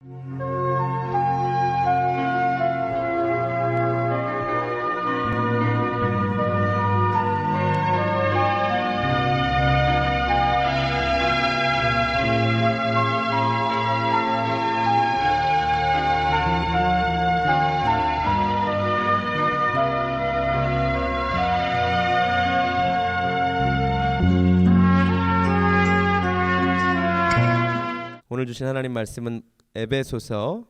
오늘 주신 하나님 말씀은 에베소서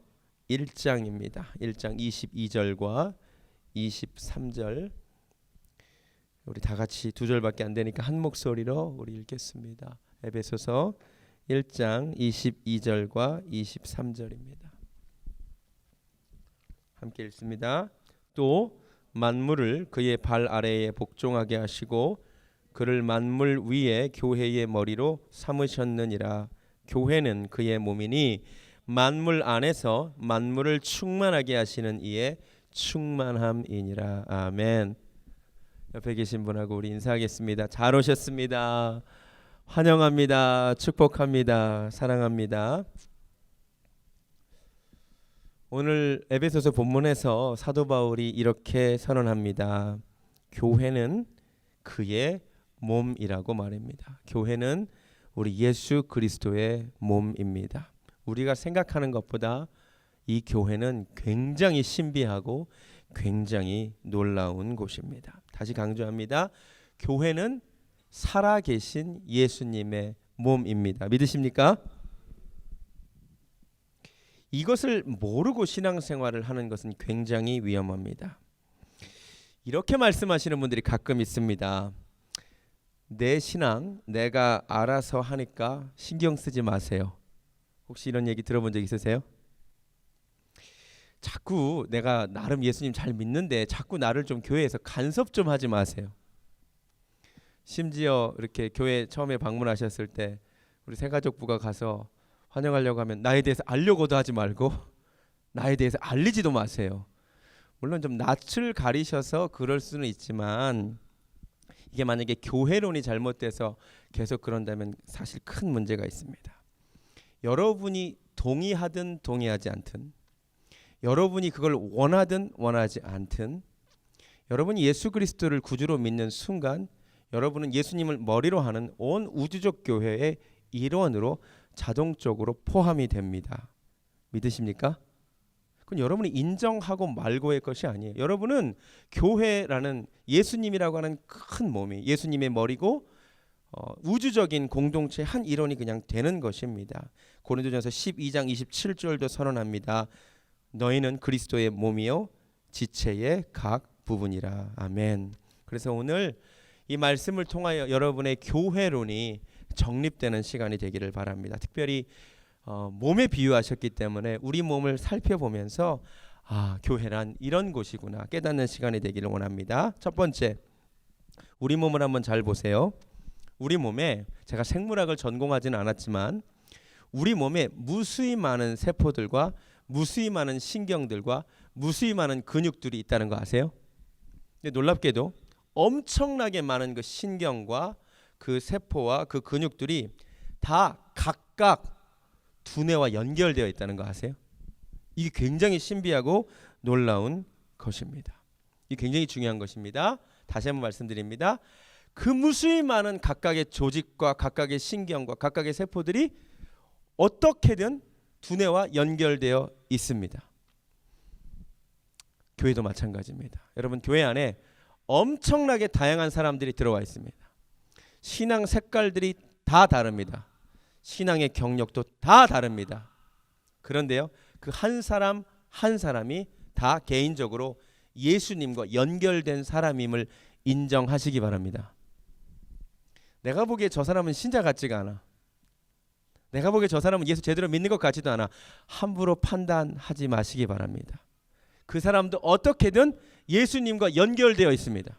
1장입니다. 1장 22절과 23절. 우리 다 같이 두 절밖에 안 되니까 한 목소리로 우리 읽겠습니다. 에베소서 1장 22절과 23절입니다. 함께 읽습니다. 또 만물을 그의 발 아래에 복종하게 하시고 그를 만물 위에 교회의 머리로 삼으셨느니라. 교회는 그의 몸이니 만물 안에서 만물을 충만하게 하시는 이의 충만함이니라. 아멘. 옆에 계신 분하고 우리 인사하겠습니다. 잘 오셨습니다. 환영합니다. 축복합니다. 사랑합니다. 오늘 에베소서 본문에서 사도 바울이 이렇게 선언합니다. 교회는 그의 몸이라고 말합니다. 교회는 우리 예수 그리스도의 몸입니다. 우리가 생각하는 것보다 이 교회는 굉장히 신비하고 굉장히 놀라운 곳입니다. 다시 강조합니다. 교회는 살아계신 예수님의 몸입니다. 믿으십니까? 이것을 모르고 신앙생활을 하는 것은 굉장히 위험합니다. 이렇게 말씀하시는 분들이 가끔 있습니다. 내 신앙 내가 알아서 하니까 신경 쓰지 마세요. 혹시 이런 얘기 들어본 적 있으세요? 자꾸 내가 나름 예수님 잘 믿는데 자꾸 나를 좀 교회에서 간섭 좀 하지 마세요. 심지어 이렇게 교회 처음에 방문하셨을 때 우리 새가족부가 가서 환영하려고 하면 나에 대해서 알려고도 하지 말고 나에 대해서 알리지도 마세요. 물론 좀 낯을 가리셔서 그럴 수는 있지만 이게 만약에 교회론이 잘못돼서 계속 그런다면 사실 큰 문제가 있습니다. 여러분이 동의하든 동의하지 않든, 여러분이 그걸 원하든 원하지 않든, 여러분이 예수 그리스도를 구주로 믿는 순간 여러분은 예수님을 머리로 하는 온 우주적 교회의 일원으로 자동적으로 포함이 됩니다. 믿으십니까? 그건 여러분이 인정하고 말고의 것이 아니에요. 여러분은 교회라는 예수님이라고 하는 큰 몸이 예수님의 머리고 우주적인 공동체 한 일원이 그냥 되는 것입니다. 고린도전서 12장 27절도 선언합니다. 너희는 그리스도의 몸이요 지체의 각 부분이라. 아멘. 그래서 오늘 이 말씀을 통하여 여러분의 교회론이 정립되는 시간이 되기를 바랍니다. 특별히 몸에 비유하셨기 때문에 우리 몸을 살펴보면서 교회란 이런 곳이구나 깨닫는 시간이 되기를 원합니다. 첫 번째, 우리 몸을 한번 잘 보세요. 우리 몸에, 제가 생물학을 전공하지는 않았지만 우리 몸에 무수히 많은 세포들과 무수히 많은 신경들과 무수히 많은 근육들이 있다는 거 아세요? 근데 놀랍게도 엄청나게 많은 그 신경과 그 세포와 그 근육들이 다 각각 두뇌와 연결되어 있다는 거 아세요? 이게 굉장히 신비하고 놀라운 것입니다. 이게 굉장히 중요한 것입니다. 다시 한번 말씀드립니다. 그 무수히 많은 각각의 조직과 각각의 신경과 각각의 세포들이 어떻게든 두뇌와 연결되어 있습니다. 교회도 마찬가지입니다. 여러분, 교회 안에 엄청나게 다양한 사람들이 들어와 있습니다. 신앙 색깔들이 다 다릅니다. 신앙의 경력도 다 다릅니다. 그런데요, 그 한 사람 한 사람이 다 개인적으로 예수님과 연결된 사람임을 인정하시기 바랍니다. 내가 보기에 저 사람은 신자 같지가 않아. 내가 보기에 저 사람은 예수 제대로 믿는 것 같지도 않아. 함부로 판단하지 마시기 바랍니다. 그 사람도 어떻게든 예수님과 연결되어 있습니다.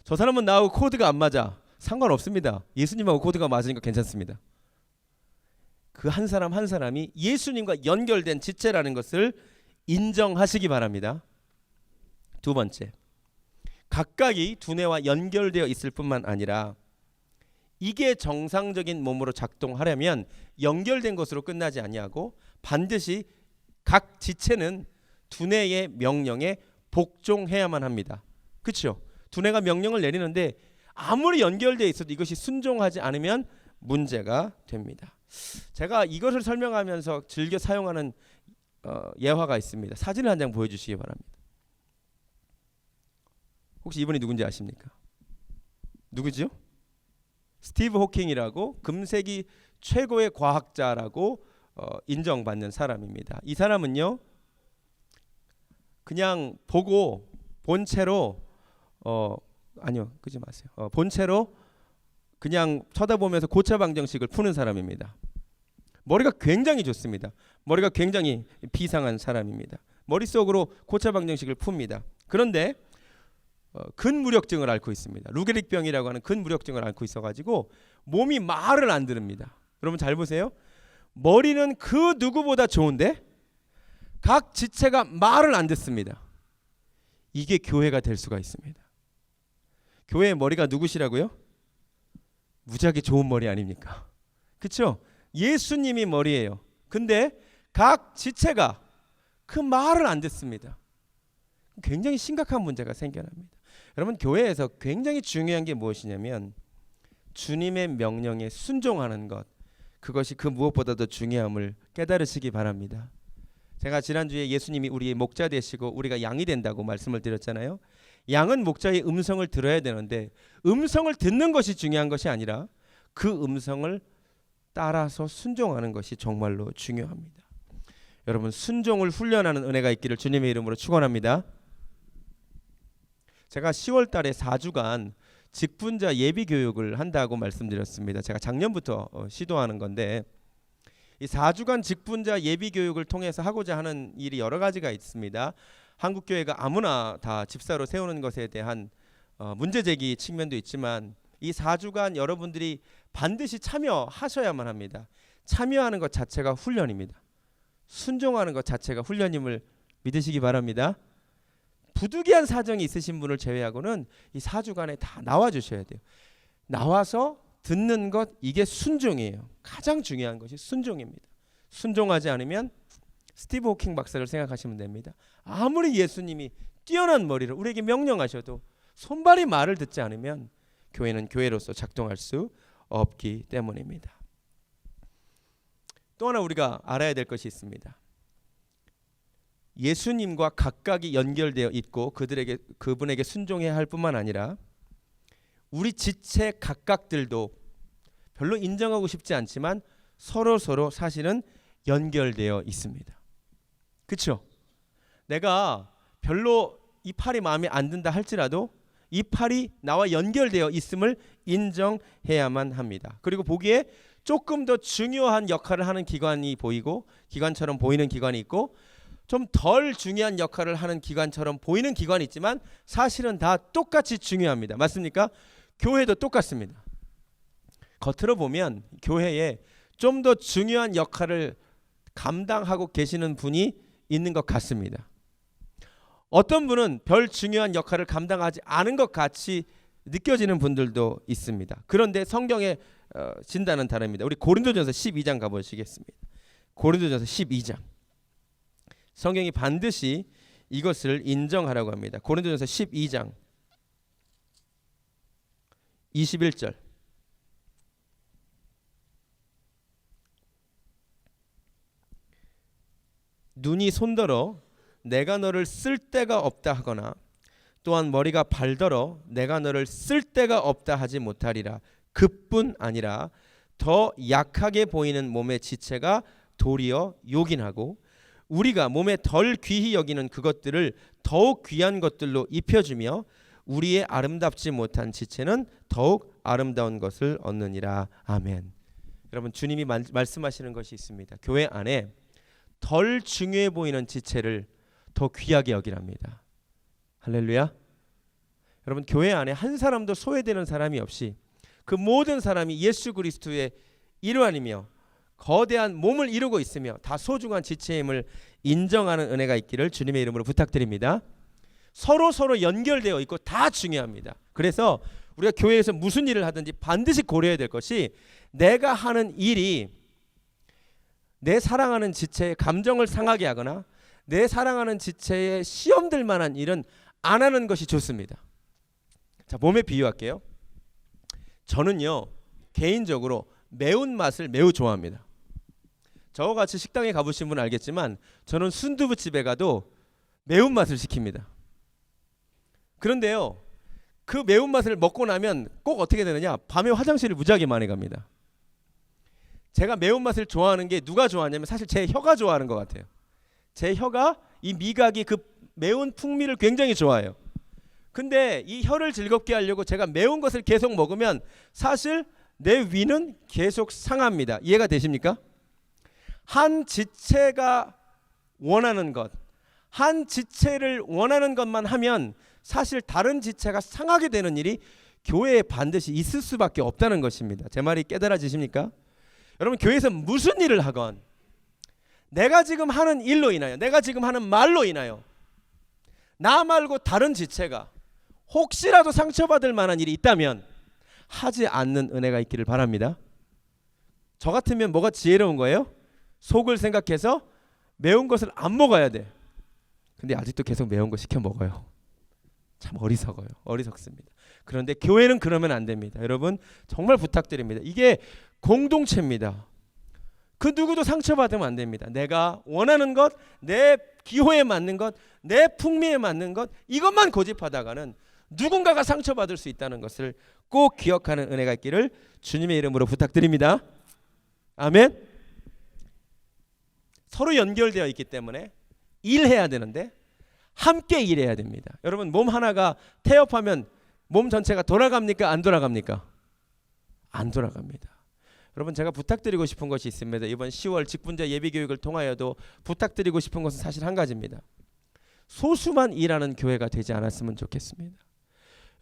저 사람은 나하고 코드가 안 맞아. 상관없습니다. 예수님하고 코드가 맞으니까 괜찮습니다. 그 한 사람 한 사람이 예수님과 연결된 지체라는 것을 인정하시기 바랍니다. 두 번째, 각각이 두뇌와 연결되어 있을 뿐만 아니라 이게 정상적인 몸으로 작동하려면 연결된 것으로 끝나지 아니하고 반드시 각 지체는 두뇌의 명령에 복종해야만 합니다. 그렇죠? 두뇌가 명령을 내리는데 아무리 연결되어 있어도 이것이 순종하지 않으면 문제가 됩니다. 제가 이것을 설명하면서 즐겨 사용하는 예화가 있습니다. 사진을 한 장 보여주시기 바랍니다. 혹시 이분이 누군지 아십니까? 누구죠? 스티브 호킹이라고 금세기 최고의 과학자라고 인정받는 사람입니다. 이 사람은요, 그냥 보고 본체로 아니요, 그러지 마세요. 본체로 그냥 쳐다보면서 고체 방정식을 푸는 사람입니다. 머리가 굉장히 좋습니다. 머리가 굉장히 비상한 사람입니다. 머릿속으로 고체 방정식을 풉니다. 그런데 근무력증을 앓고 있습니다. 루게릭병이라고 하는 근무력증을 앓고 있어가지고 몸이 말을 안 들읍니다. 여러분 잘 보세요. 머리는 그 누구보다 좋은데 각 지체가 말을 안 듣습니다. 이게 교회가 될 수가 있습니다. 교회의 머리가 누구시라고요? 무지하게 좋은 머리 아닙니까? 그렇죠? 예수님이 머리예요. 근데 각 지체가 그 말을 안 듣습니다. 굉장히 심각한 문제가 생겨납니다. 여러분, 교회에서 굉장히 중요한 게 무엇이냐면 주님의 명령에 순종하는 것, 그것이 그 무엇보다도 중요함을 깨달으시기 바랍니다. 제가 지난주에 예수님이 우리의 목자 되시고 우리가 양이 된다고 말씀을 드렸잖아요. 양은 목자의 음성을 들어야 되는데 음성을 듣는 것이 중요한 것이 아니라 그 음성을 따라서 순종하는 것이 정말로 중요합니다. 여러분, 순종을 훈련하는 은혜가 있기를 주님의 이름으로 축원합니다. 제가 10월 달에 4주간 직분자 예비 교육을 한다고 말씀드렸습니다. 제가 작년부터 시도하는 건데 이 4주간 직분자 예비 교육을 통해서 하고자 하는 일이 여러 가지가 있습니다. 한국교회가 아무나 다 집사로 세우는 것에 대한 문제 제기 측면도 있지만 이 4주간 여러분들이 반드시 참여하셔야만 합니다. 참여하는 것 자체가 훈련입니다. 순종하는 것 자체가 훈련임을 믿으시기 바랍니다. 부득이한 사정이 있으신 분을 제외하고는 이 4주간에 다 나와 주셔야 돼요. 나와서 듣는 것, 이게 순종이에요. 가장 중요한 것이 순종입니다. 순종하지 않으면 스티브 호킹 박사를 생각하시면 됩니다. 아무리 예수님이 뛰어난 머리를 우리에게 명령하셔도 손발이 말을 듣지 않으면 교회는 교회로서 작동할 수 없기 때문입니다. 또 하나 우리가 알아야 될 것이 있습니다. 예수님과 각각이 연결되어 있고 그분에게 순종해야 할 뿐만 아니라 우리 지체 각각들도 별로 인정하고 싶지 않지만 서로 사실은 연결되어 있습니다. 그렇죠? 내가 별로 이 팔이 마음에 안 든다 할지라도 이 팔이 나와 연결되어 있음을 인정해야만 합니다. 그리고 보기에 조금 더 중요한 역할을 하는 기관이 보이고 기관처럼 보이는 기관이 있고 좀 덜 중요한 역할을 하는 기관처럼 보이는 기관이 있지만 사실은 다 똑같이 중요합니다. 맞습니까? 교회도 똑같습니다. 겉으로 보면 교회에 좀 더 중요한 역할을 감당하고 계시는 분이 있는 것 같습니다. 어떤 분은 별 중요한 역할을 감당하지 않은 것 같이 느껴지는 분들도 있습니다. 그런데 성경의 진단은 다릅니다. 우리 고린도전서 12장 가보시겠습니다. 고린도전서 12장. 성경이 반드시 이것을 인정하라고 합니다. 고린도전서 12장 21절. 눈이 손더러 내가 너를 쓸 데가 없다 하거나 또한 머리가 발더러 내가 너를 쓸 데가 없다 하지 못하리라. 그뿐 아니라 더 약하게 보이는 몸의 지체가 도리어 요긴하고 우리가 몸에 덜 귀히 여기는 그것들을 더욱 귀한 것들로 입혀주며 우리의 아름답지 못한 지체는 더욱 아름다운 것을 얻느니라. 아멘. 여러분, 주님이 말씀하시는 것이 있습니다. 교회 안에 덜 중요해 보이는 지체를 더 귀하게 여기랍니다. 할렐루야. 여러분, 교회 안에 한 사람도 소외되는 사람이 없이 그 모든 사람이 예수 그리스도의 일환이며 거대한 몸을 이루고 있으며 다 소중한 지체임을 인정하는 은혜가 있기를 주님의 이름으로 부탁드립니다. 서로 연결되어 있고 다 중요합니다. 그래서 우리가 교회에서 무슨 일을 하든지 반드시 고려해야 될 것이 내가 하는 일이 내 사랑하는 지체의 감정을 상하게 하거나 내 사랑하는 지체의 시험될 만한 일은 안 하는 것이 좋습니다. 자, 몸에 비유할게요. 저는요 개인적으로 매운맛을 매우 좋아합니다. 저와 같이 식당에 가보신 분은 알겠지만 저는 순두부집에 가도 매운맛을 시킵니다. 그런데요 그 매운맛을 먹고 나면 꼭 어떻게 되느냐, 밤에 화장실을 무지하게 많이 갑니다. 제가 매운맛을 좋아하는 게 누가 좋아하냐면 사실 제 혀가 좋아하는 것 같아요. 제 혀가, 이 미각이 그 매운 풍미를 굉장히 좋아해요. 근데 이 혀를 즐겁게 하려고 제가 매운 것을 계속 먹으면 사실 내 위는 계속 상합니다. 이해가 되십니까? 한 지체가 원하는 것, 한 지체를 원하는 것만 하면 사실 다른 지체가 상하게 되는 일이 교회에 반드시 있을 수밖에 없다는 것입니다. 제 말이 깨달아지십니까? 여러분, 교회에서 무슨 일을 하건 내가 지금 하는 일로 인하여, 내가 지금 하는 말로 인하여 나 말고 다른 지체가 혹시라도 상처받을 만한 일이 있다면 하지 않는 은혜가 있기를 바랍니다. 저 같으면 뭐가 지혜로운 거예요? 속을 생각해서 매운 것을 안 먹어야 돼. 근데 아직도 계속 매운 거 시켜 먹어요. 참 어리석어요. 어리석습니다. 그런데 교회는 그러면 안 됩니다. 여러분 정말 부탁드립니다. 이게 공동체입니다. 그 누구도 상처받으면 안 됩니다. 내가 원하는 것, 내 기호에 맞는 것, 내 풍미에 맞는 것, 이것만 고집하다가는 누군가가 상처받을 수 있다는 것을 꼭 기억하는 은혜가 있기를 주님의 이름으로 부탁드립니다. 아멘. 서로 연결되어 있기 때문에 일해야 되는데 함께 일해야 됩니다. 여러분 몸 하나가 태엽하면 몸 전체가 돌아갑니까? 안 돌아갑니까? 안 돌아갑니다. 여러분 제가 부탁드리고 싶은 것이 있습니다. 이번 10월 직분자 예비교육을 통하여도 부탁드리고 싶은 것은 사실 한 가지입니다. 소수만 일하는 교회가 되지 않았으면 좋겠습니다.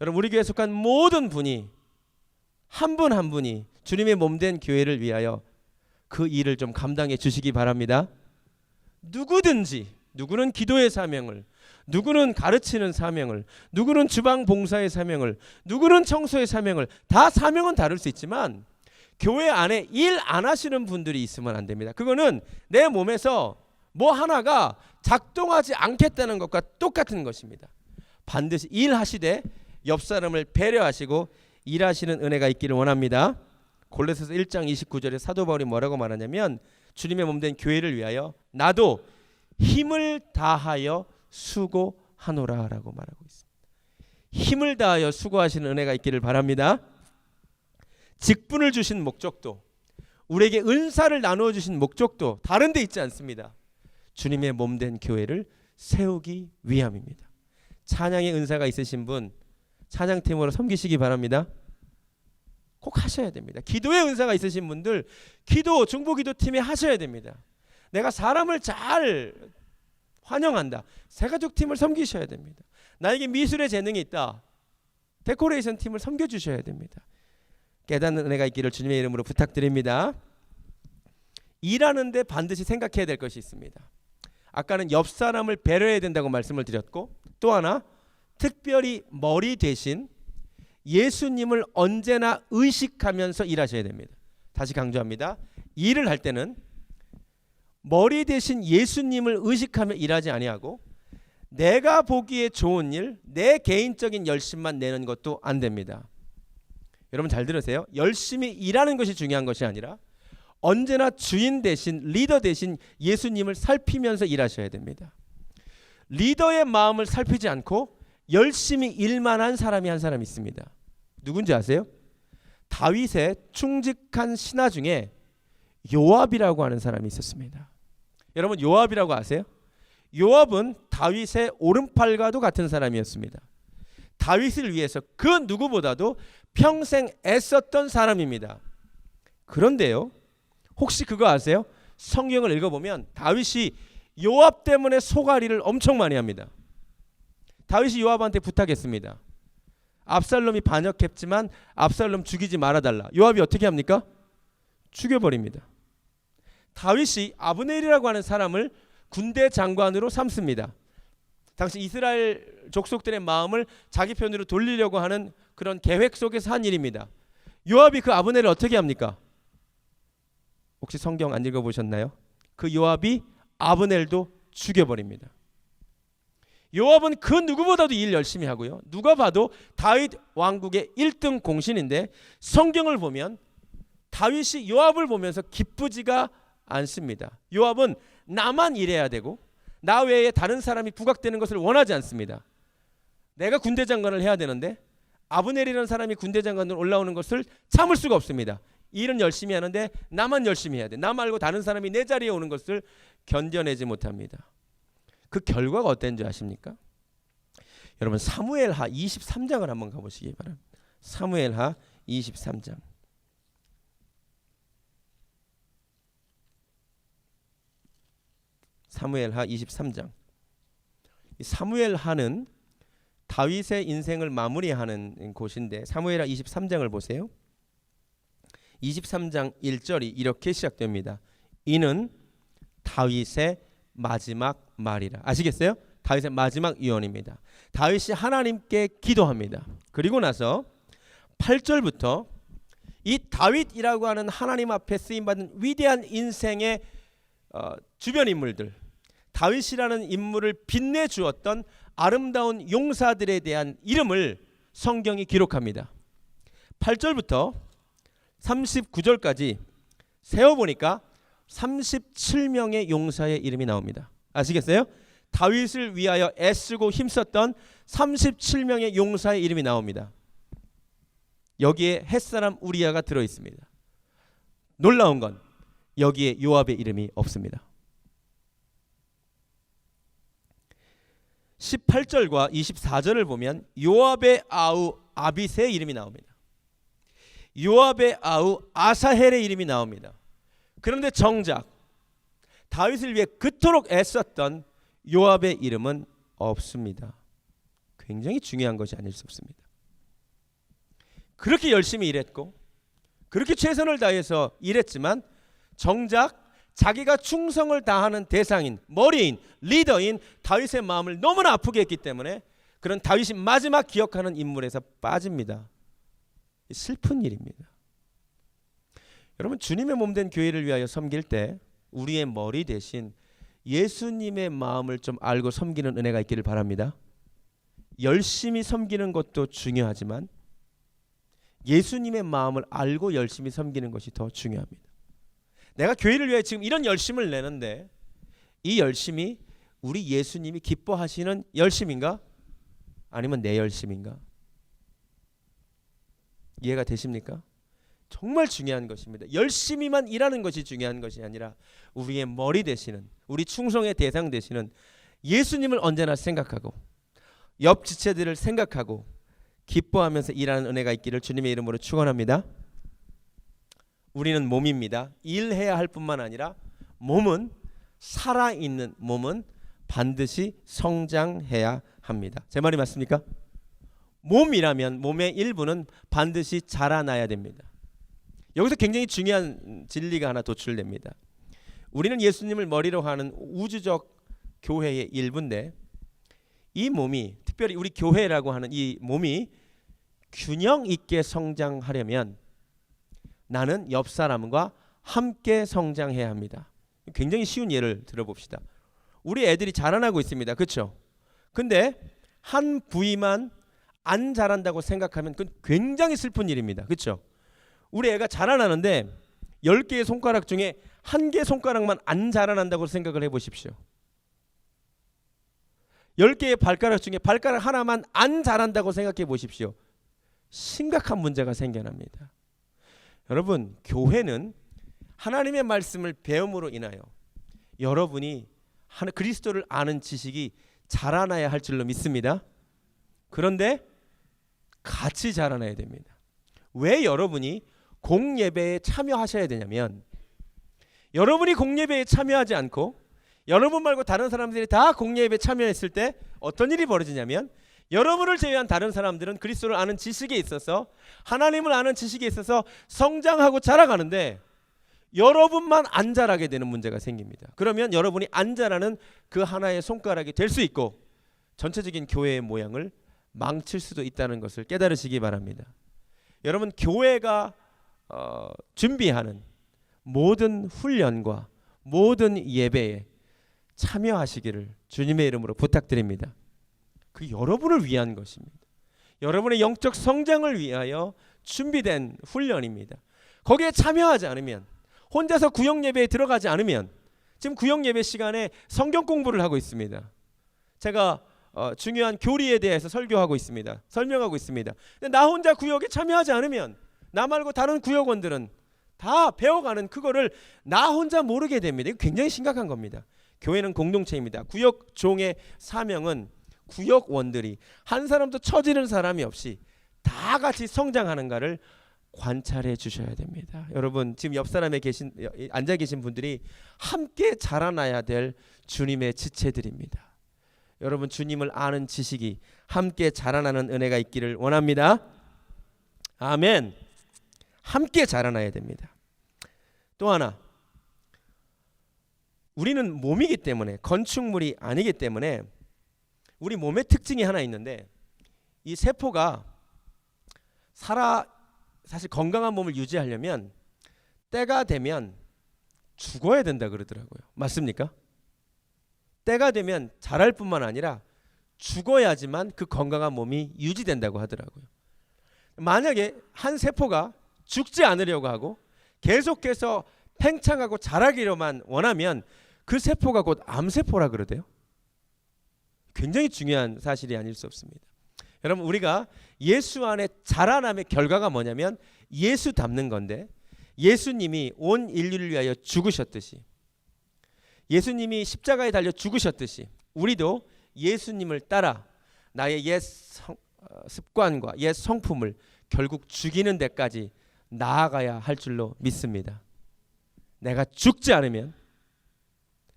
여러분 우리 교회에 속한 모든 분이 한 분 한 분이 주님의 몸된 교회를 위하여 그 일을 좀 감당해 주시기 바랍니다. 누구든지, 누구는 기도의 사명을, 누구는 가르치는 사명을, 누구는 주방 봉사의 사명을, 누구는 청소의 사명을, 다 사명은 다를 수 있지만 교회 안에 일 안 하시는 분들이 있으면 안 됩니다. 그거는 내 몸에서 뭐 하나가 작동하지 않겠다는 것과 똑같은 것입니다. 반드시 일하시되 옆 사람을 배려하시고 일하시는 은혜가 있기를 원합니다. 골로새서 1장 29절에 사도 바울이 뭐라고 말하냐면 주님의 몸된 교회를 위하여 나도 힘을 다하여 수고하노라 라고 말하고 있습니다. 힘을 다하여 수고하시는 은혜가 있기를 바랍니다. 직분을 주신 목적도, 우리에게 은사를 나누어 주신 목적도 다른 데 있지 않습니다. 주님의 몸된 교회를 세우기 위함입니다. 찬양의 은사가 있으신 분 찬양팀으로 섬기시기 바랍니다. 꼭 하셔야 됩니다. 기도의 은사가 있으신 분들 기도, 중보기도팀에 하셔야 됩니다. 내가 사람을 잘 환영한다. 새가족팀을 섬기셔야 됩니다. 나에게 미술의 재능이 있다. 데코레이션 팀을 섬겨주셔야 됩니다. 깨닫는 은혜가 있기를 주님의 이름으로 부탁드립니다. 일하는데 반드시 생각해야 될 것이 있습니다. 아까는 옆 사람을 배려해야 된다고 말씀을 드렸고, 또 하나 특별히 머리 대신 예수님을 언제나 의식하면서 일하셔야 됩니다. 다시 강조합니다. 일을 할 때는 머리 대신 예수님을 의식하며 일하지 아니하고 내가 보기에 좋은 일, 내 개인적인 열심만 내는 것도 안 됩니다. 여러분 잘 들으세요. 열심히 일하는 것이 중요한 것이 아니라 언제나 주인 대신, 리더 대신 예수님을 살피면서 일하셔야 됩니다. 리더의 마음을 살피지 않고 열심히 일만 한 사람이 한 사람 있습니다. 누군지 아세요? 다윗의 충직한 신하 중에 요압이라고 하는 사람이 있었습니다. 여러분 요압이라고 아세요? 요압은 다윗의 오른팔과도 같은 사람이었습니다. 다윗을 위해서 그 누구보다도 평생 애썼던 사람입니다. 그런데요, 혹시 그거 아세요? 성경을 읽어보면 다윗이 요압 때문에 소가리를 엄청 많이 합니다. 다윗이 요압한테 부탁했습니다. 압살롬이 반역했지만 압살롬 죽이지 말아달라. 요압이 어떻게 합니까? 죽여버립니다. 다윗이 아브넬이라고 하는 사람을 군대 장관으로 삼습니다. 당시 이스라엘 족속들의 마음을 자기 편으로 돌리려고 하는 그런 계획 속에서 한 일입니다. 요압이 그 아브넬을 어떻게 합니까? 혹시 성경 안 읽어보셨나요? 그 요압이 아브넬도 죽여버립니다. 요압은 그 누구보다도 일 열심히 하고요. 누가 봐도 다윗 왕국의 1등 공신인데 성경을 보면 다윗이 요압을 보면서 기쁘지가 않습니다. 요압은 나만 일해야 되고 나 외에 다른 사람이 부각되는 것을 원하지 않습니다. 내가 군대 장관을 해야 되는데 아브넬이라는 사람이 군대 장관으로 올라오는 것을 참을 수가 없습니다. 일은 열심히 하는데 나만 열심히 해야 돼. 나 말고 다른 사람이 내 자리에 오는 것을 견뎌내지 못합니다. 그 결과가 어땠는지 아십니까? 여러분 사무엘하 23장을 한번 가보시기 바랍니다. 사무엘하 23장. 사무엘하 23장. 사무엘하는 다윗의 인생을 마무리하는 곳인데 사무엘하 23장을 보세요. 23장 1절이 이렇게 시작됩니다. 이는 다윗의 마지막 말이라. 아시겠어요? 다윗의 마지막 유언입니다. 다윗이 하나님께 기도합니다. 그리고 나서 8절부터 이 다윗이라고 하는 하나님 앞에 쓰임받은 위대한 인생의 주변 인물들, 다윗이라는 인물을 빛내주었던 아름다운 용사들에 대한 이름을 성경이 기록합니다. 8절부터 39절까지 세어보니까 37명의 용사의 이름이 나옵니다. 아시겠어요? 다윗을 위하여 애쓰고 힘썼던 37명의 용사의 이름이 나옵니다. 여기에 햇사람 우리아가 들어있습니다. 놀라운 건 여기에 요압의 이름이 없습니다. 18절과 24절을 보면 요압의 아우 아비새의 이름이 나옵니다. 요압의 아우 아사헬의 이름이 나옵니다. 그런데 정작 다윗을 위해 그토록 애썼던 요압의 이름은 없습니다. 굉장히 중요한 것이 아닐 수 없습니다. 그렇게 열심히 일했고 그렇게 최선을 다해서 일했지만 정작 자기가 충성을 다하는 대상인 머리인 리더인 다윗의 마음을 너무나 아프게 했기 때문에 그런 다윗이 마지막 기억하는 인물에서 빠집니다. 슬픈 일입니다. 여러분 주님의 몸된 교회를 위하여 섬길 때 우리의 머리 대신 예수님의 마음을 좀 알고 섬기는 은혜가 있기를 바랍니다. 열심히 섬기는 것도 중요하지만 예수님의 마음을 알고 열심히 섬기는 것이 더 중요합니다. 내가 교회를 위해 지금 이런 열심을 내는데 이 열심이 우리 예수님이 기뻐하시는 열심인가? 아니면 내 열심인가? 이해가 되십니까? 정말 중요한 것입니다. 열심히만 일하는 것이 중요한 것이 아니라 우리의 머리 되시는, 우리 충성의 대상 되시는 예수님을 언제나 생각하고 옆 지체들을 생각하고 기뻐하면서 일하는 은혜가 있기를 주님의 이름으로 축원합니다. 우리는 몸입니다. 일해야 할 뿐만 아니라 몸은, 살아있는 몸은 반드시 성장해야 합니다. 제 말이 맞습니까? 몸이라면 몸의 일부는 반드시 자라나야 됩니다. 여기서 굉장히 중요한 진리가 하나 도출됩니다. 우리는 예수님을 머리로 하는 우주적 교회의 일부인데 이 몸이, 특별히 우리 교회라고 하는 이 몸이 균형 있게 성장하려면 나는 옆 사람과 함께 성장해야 합니다. 굉장히 쉬운 예를 들어봅시다. 우리 애들이 자라나고 있습니다. 그렇죠? 근데 한 부위만 안 자란다고 생각하면 그건 굉장히 슬픈 일입니다. 그렇죠? 우리 애가 자라나는데 10개의 손가락 중에 1개 손가락만 안 자라난다고 생각을 해보십시오. 10개의 발가락 중에 발가락 하나만 안 자란다고 생각해 보십시오. 심각한 문제가 생겨납니다. 여러분, 교회는 하나님의 말씀을 배움으로 인하여 여러분이 그리스도를 아는 지식이 자라나야 할 줄로 믿습니다. 그런데 같이 자라나야 됩니다. 왜 여러분이 공예배에 참여하셔야 되냐면 여러분이 공예배에 참여하지 않고 여러분 말고 다른 사람들이 다 공예배에 참여했을 때 어떤 일이 벌어지냐면 여러분을 제외한 다른 사람들은 그리스도를 아는 지식에 있어서 하나님을 아는 지식에 있어서 성장하고 자라가는데 여러분만 안 자라게 되는 문제가 생깁니다. 그러면 여러분이 안 자라는 그 하나의 손가락이 될 수 있고 전체적인 교회의 모양을 망칠 수도 있다는 것을 깨달으시기 바랍니다. 여러분, 교회가 준비하는 모든 훈련과 모든 예배에 참여하시기를 주님의 이름으로 부탁드립니다. 그 여러분을 위한 것입니다. 여러분의 영적 성장을 위하여 준비된 훈련입니다. 거기에 참여하지 않으면, 혼자서 구역 예배에 들어가지 않으면, 지금 구역 예배 시간에 성경 공부를 하고 있습니다. 제가 중요한 교리에 대해서 설교하고 있습니다. 설명하고 있습니다. 근데 나 혼자 구역에 참여하지 않으면 나 말고 다른 구역원들은 다 배워가는 그거를 나 혼자 모르게 됩니다. 이거 굉장히 심각한 겁니다. 교회는 공동체입니다. 구역 종의 사명은 구역원들이 한 사람도 처지는 사람이 없이 다 같이 성장하는가를 관찰해 주셔야 됩니다. 여러분, 지금 옆 사람에 앉아 계신 분들이 함께 자라나야 될 주님의 지체들입니다. 여러분, 주님을 아는 지식이 함께 자라나는 은혜가 있기를 원합니다. 아멘. 함께 자라나야 됩니다. 또 하나, 우리는 몸이기 때문에, 건축물이 아니기 때문에 우리 몸의 특징이 하나 있는데, 이 세포가 사실 건강한 몸을 유지하려면 때가 되면 죽어야 된다 그러더라고요. 맞습니까? 때가 되면 자랄 뿐만 아니라 죽어야지만 그 건강한 몸이 유지된다고 하더라고요. 만약에 한 세포가 죽지 않으려고 하고 계속해서 팽창하고 자라기로만 원하면 그 세포가 곧 암세포라 그러대요. 굉장히 중요한 사실이 아닐 수 없습니다. 여러분, 우리가 예수 안에 자라남의 결과가 뭐냐면 예수 닮는 건데, 예수님이 온 인류를 위하여 죽으셨듯이, 예수님이 십자가에 달려 죽으셨듯이 우리도 예수님을 따라 나의 옛 습관과 옛 성품을 결국 죽이는 데까지 나아가야 할 줄로 믿습니다. 내가 죽지 않으면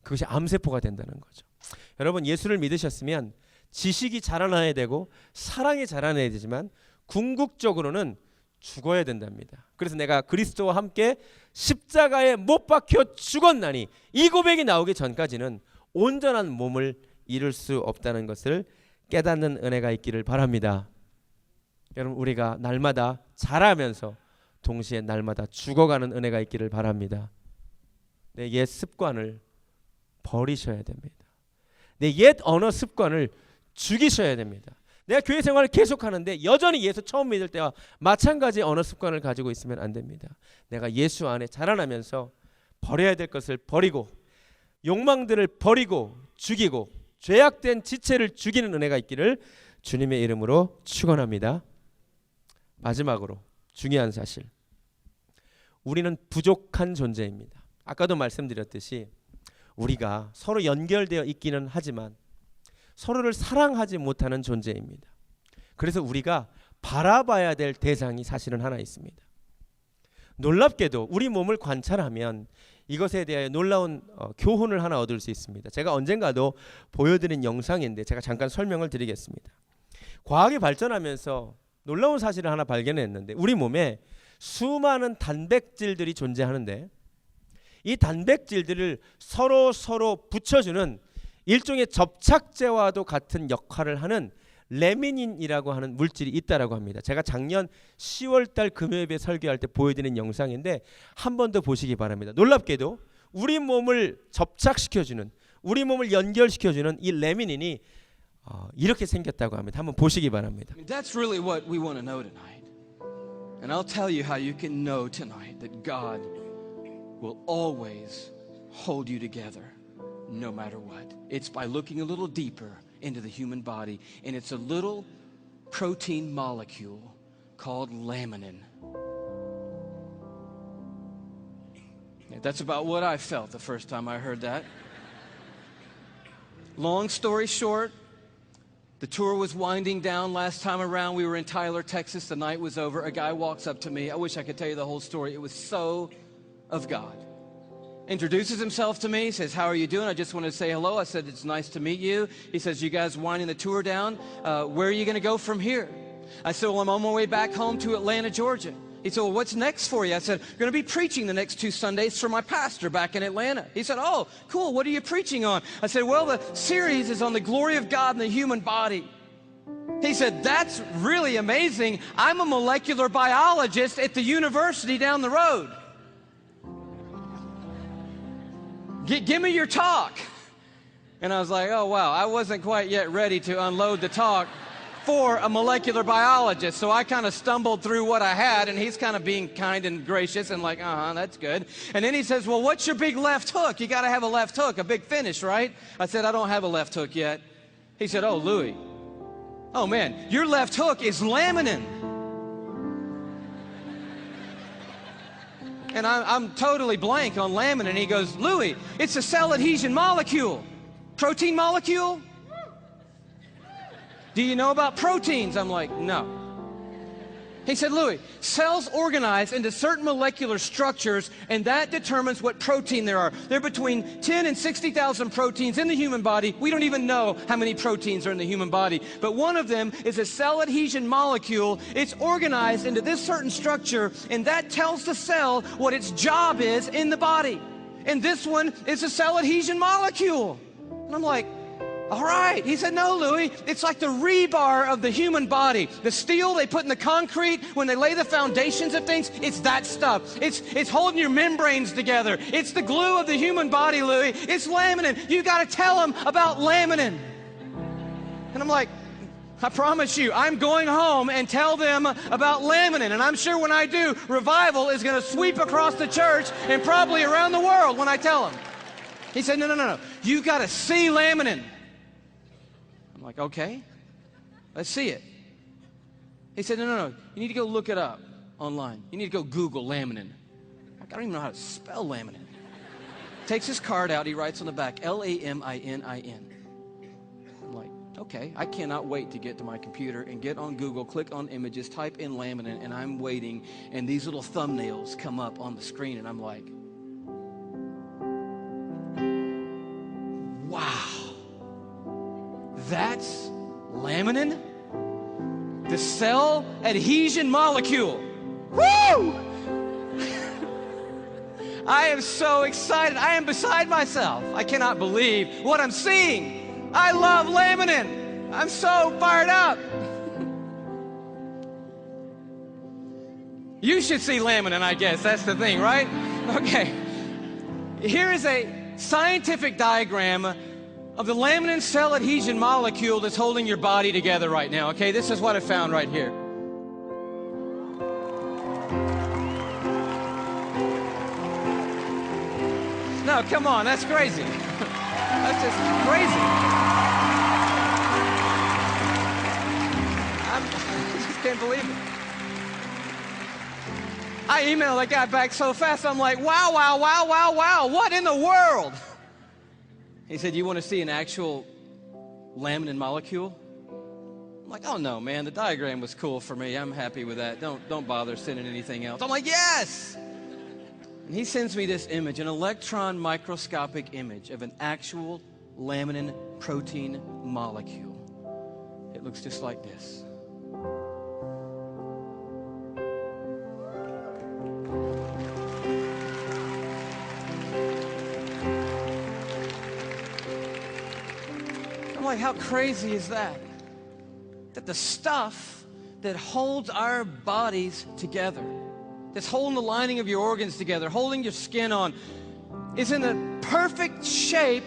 그것이 암세포가 된다는 거죠. 여러분, 예수를 믿으셨으면 지식이 자라나야 되고 사랑이 자라나야 되지만 궁극적으로는 죽어야 된답니다. 그래서 내가 그리스도와 함께 십자가에 못 박혀 죽었나니, 이 고백이 나오기 전까지는 온전한 몸을 이룰 수 없다는 것을 깨닫는 은혜가 있기를 바랍니다. 여러분, 우리가 날마다 자라면서 동시에 날마다 죽어가는 은혜가 있기를 바랍니다. 내 옛 습관을 버리셔야 됩니다. 내 옛 언어 습관을 죽이셔야 됩니다. 내가 교회 생활을 계속하는데 여전히 예수 처음 믿을 때와 마찬가지 언어 습관을 가지고 있으면 안 됩니다. 내가 예수 안에 자라나면서 버려야 될 것을 버리고, 욕망들을 버리고 죽이고, 죄악된 지체를 죽이는 은혜가 있기를 주님의 이름으로 축원합니다. 마지막으로 중요한 사실, 우리는 부족한 존재입니다. 아까도 말씀드렸듯이 우리가 서로 연결되어 있기는 하지만 서로를 사랑하지 못하는 존재입니다. 그래서 우리가 바라봐야 될 대상이 사실은 하나 있습니다. 놀랍게도 우리 몸을 관찰하면 이것에 대하여 놀라운 교훈을 하나 얻을 수 있습니다. 제가 언젠가도 보여드린 영상인데 제가 잠깐 설명을 드리겠습니다. 과학이 발전하면서 놀라운 사실을 하나 발견했는데, 우리 몸에 수많은 단백질들이 존재하는데 이 단백질들을 서로 붙여주는 일종의 접착제와도 같은 역할을 하는 레미닌이라고 하는 물질이 있다라고 합니다. 제가 작년 10월달 금요일에 설교할 때 보여드린 영상인데 한 번 더 보시기 바랍니다. 놀랍게도 우리 몸을 접착시켜주는, 우리 몸을 연결시켜주는 이 레미닌이 이렇게 생겼다고 합니다. 한번 보시기 바랍니다. That's really what we want to know tonight. And I'll tell you how you can know tonight that God will always hold you together no matter what. It's by looking a little deeper into the human body, and it's a little protein molecule called laminin. That's about what I felt the first time I heard that. Long story short, the tour was winding down. Last time around, we were in Tyler, Texas. The night was over. A guy walks up to me. I wish I could tell you the whole story. It was so of God. Introduces himself to me, says, "How are you doing?" I just wanted to say hello. I said, "It's nice to meet you." He says, "You guys winding the tour down? Where are you going to go from here?" I said, "Well, I'm on my way back home to Atlanta, Georgia." He said, "Well, what's next for you?" I said, "I'm going to be preaching the next 2 Sundays for my pastor back in Atlanta." He said, "Oh, cool. What are you preaching on?" I said, "Well, the series is on the glory of God in the human body." He said, "That's really amazing. I'm a molecular biologist at the university down the road." give me your talk. And I was like, oh, wow, I wasn't quite yet ready to unload the talk for a molecular biologist. So I kind of stumbled through what I had, and he's kind of being kind and gracious and like, that's good. And then he says, well, what's your big left hook? You got to have a left hook, a big finish, right? I said, I don't have a left hook yet. He said, oh, Louis, oh, man, your left hook is laminin. And I'm totally blank on laminin. He goes, Louis, it's a cell adhesion molecule. Protein molecule? Do you know about proteins? I'm like, no. He said, Louis, cells organize into certain molecular structures, and that determines what protein there are. There are between 10 and 60,000 proteins in the human body. We don't even know how many proteins are in the human body. But one of them is a cell adhesion molecule. It's organized into this certain structure, and that tells the cell what its job is in the body. And this one is a cell adhesion molecule. And I'm like, all right. He said, no, Louis, it's like the rebar of the human body. The steel they put in the concrete when they lay the foundations of things, it's that stuff. It's holding your membranes together. It's the glue of the human body, Louis. It's laminin. You got to tell them about laminin. And I'm like, I promise you, I'm going home and tell them about laminin. And I'm sure when I do, revival is going to sweep across the church and probably around the world when I tell them. He said, no. You got to see laminin. I'm like, okay, let's see it. He said, no. You need to go look it up online. You need to go Google laminin. I don't even know how to spell laminin. Takes his card out. He writes on the back, Laminin. I'm like, okay, I cannot wait to get to my computer and get on Google, click on images, type in laminin, and I'm waiting, and these little thumbnails come up on the screen, and I'm like, wow, that's laminin? The cell adhesion molecule. Woo! I am so excited. I am beside myself. I cannot believe what I'm seeing. I love laminin. I'm so fired up. You should see laminin, I guess. That's the thing, right? Okay. Here is a scientific diagram of the laminin cell adhesion molecule that's holding your body together right now, okay? This is what I found right here. No, come on, that's crazy. That's just crazy. I just can't believe it. I emailed that guy back so fast, I'm like, wow, what in the world? He said, you want to see an actual laminin molecule? I'm like, oh no, man, the diagram was cool for me. I'm happy with that. Don't bother sending anything else. I'm like, yes! And he sends me this image, an electron microscopic image of an actual laminin protein molecule. It looks just like this. Like, how crazy is that? That the stuff that holds our bodies together, that's holding the lining of your organs together, holding your skin on, is in the perfect shape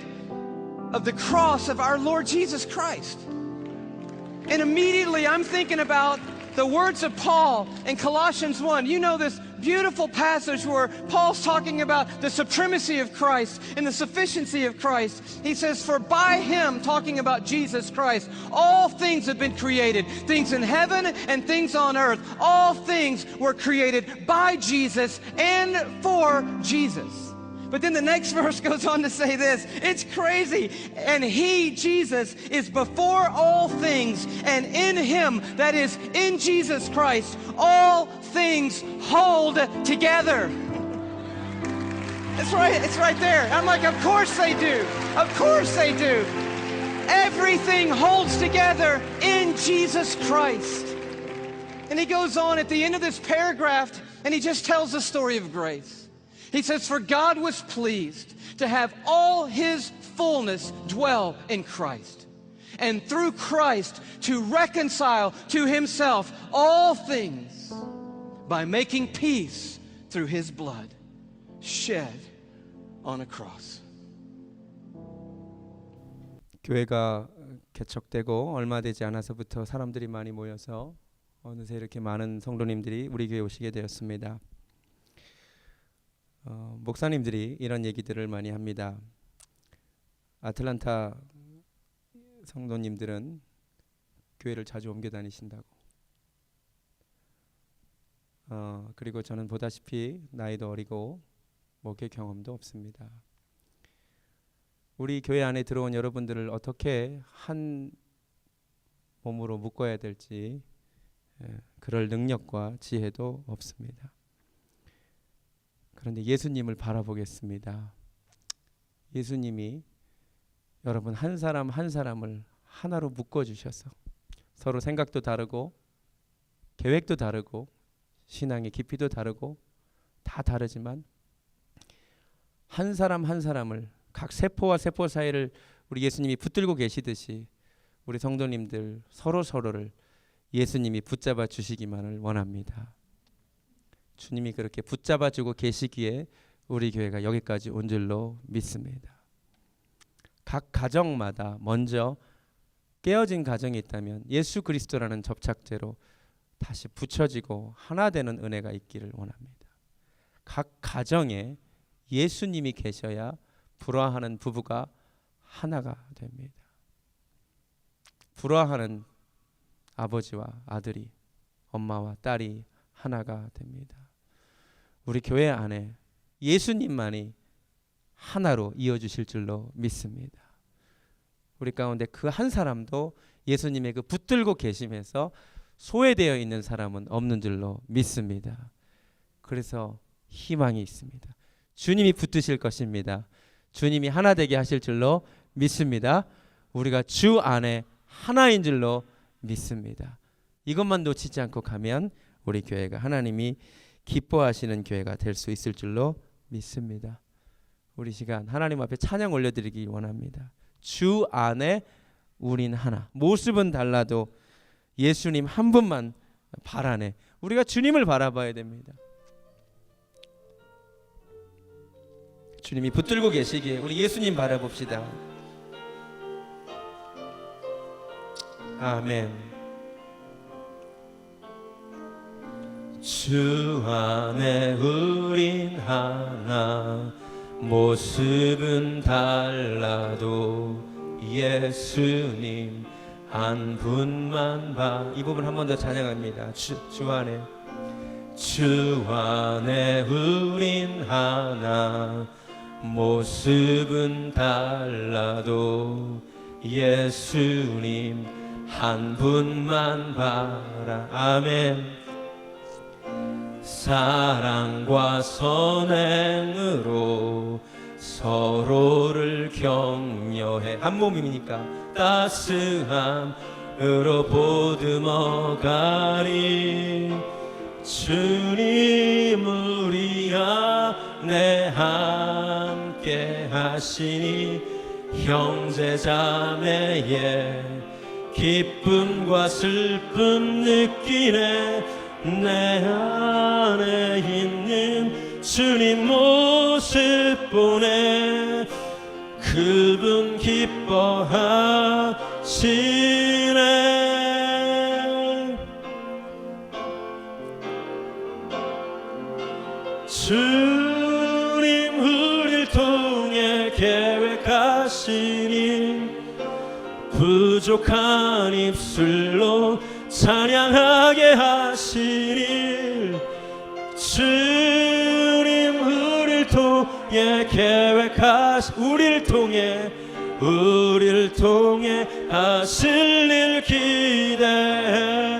of the cross of our Lord Jesus Christ. And immediately I'm thinking about the words of Paul in Colossians 1. You know this beautiful passage where Paul's talking about the supremacy of Christ and the sufficiency of Christ. He says, for by him, talking about Jesus Christ, all things have been created, things in heaven and things on earth. All things were created by Jesus and for Jesus. But then the next verse goes on to say this. It's crazy. And he, Jesus, is before all things, and in him, that is, in Jesus Christ, all things hold together. It's right there. I'm like, of course they do. Of course they do. Everything holds together in Jesus Christ. And he goes on at the end of this paragraph, and he just tells the story of grace. He says, for God was pleased to have all his fullness dwell in Christ, and through Christ to reconcile to himself all things by making peace through his blood shed on a cross. 교회가 개척되고 얼마 되지 않아서부터 사람들이 많이 모여서 어느새 이렇게 많은 성도님들이 우리 교회에 오시게 되었습니다. 목사님들이 이런 얘기들을 많이 합니다. 아틀란타 성도님들은 교회를 자주 옮겨 다니신다고. 그리고 저는 보다시피 나이도 어리고 목회 경험도 없습니다. 우리 교회 안에 들어온 여러분들을 어떻게 한 몸으로 묶어야 될지 그럴 능력과 지혜도 없습니다. 그런데 예수님을 바라보겠습니다. 예수님이 여러분 한 사람 한 사람을 하나로 묶어주셔서 서로 생각도 다르고 계획도 다르고 신앙의 깊이도 다르고 다 다르지만 한 사람 한 사람을 각 세포와 세포 사이를 우리 예수님이 붙들고 계시듯이 우리 성도님들 서로를 예수님이 붙잡아 주시기만을 원합니다. 주님이 그렇게 붙잡아 주고 계시기에 우리 교회가 여기까지 온 줄로 믿습니다. 각 가정마다 먼저 깨어진 가정이 있다면 예수 그리스도라는 접착제로 다시 붙여지고 하나 되는 은혜가 있기를 원합니다. 각 가정에 예수님이 계셔야 불화하는 부부가 하나가 됩니다. 불화하는 아버지와 아들이, 엄마와 딸이 하나가 됩니다. 우리 교회 안에 예수님만이 하나로 이어주실 줄로 믿습니다. 우리 가운데 그 한 사람도 예수님의 그 붙들고 계심에서 소외되어 있는 사람은 없는 줄로 믿습니다. 그래서 희망이 있습니다. 주님이 붙드실 것입니다. 주님이 하나 되게 하실 줄로 믿습니다. 우리가 주 안에 하나인 줄로 믿습니다. 이것만 놓치지 않고 가면 우리 교회가 하나님이 기뻐하시는 교회가 될 수 있을 줄로 믿습니다. 우리 시간 하나님 앞에 찬양 올려드리기 원합니다. 주 안에 우린 하나. 모습은 달라도 예수님 한 분만 바라네. 우리가 주님을 바라봐야 됩니다. 주님이 붙들고 계시기에 우리 예수님 바라봅시다. 아멘. 주 안에 우린 하나. 모습은 달라도 예수님 한 분만 봐. 이 부분 한 번 더 찬양합니다. 주 안에 우린 하나. 모습은 달라도 예수님 한 분만 바라. 아멘. 사랑과 선행으로 서로를 격려해. 한 몸이니까 따스함으로 보듬어가리. 주님 우리 안에 함께 하시니 형제 자매의 기쁨과 슬픔 느끼네. 내 안에 있는 주님 모습 보내. 그분 기뻐하시네. 주님 우릴 통해 계획하시니 부족한 입술로 찬양하게 하시니. 주님 우릴 통해 우릴 통해 하실 일 기대해.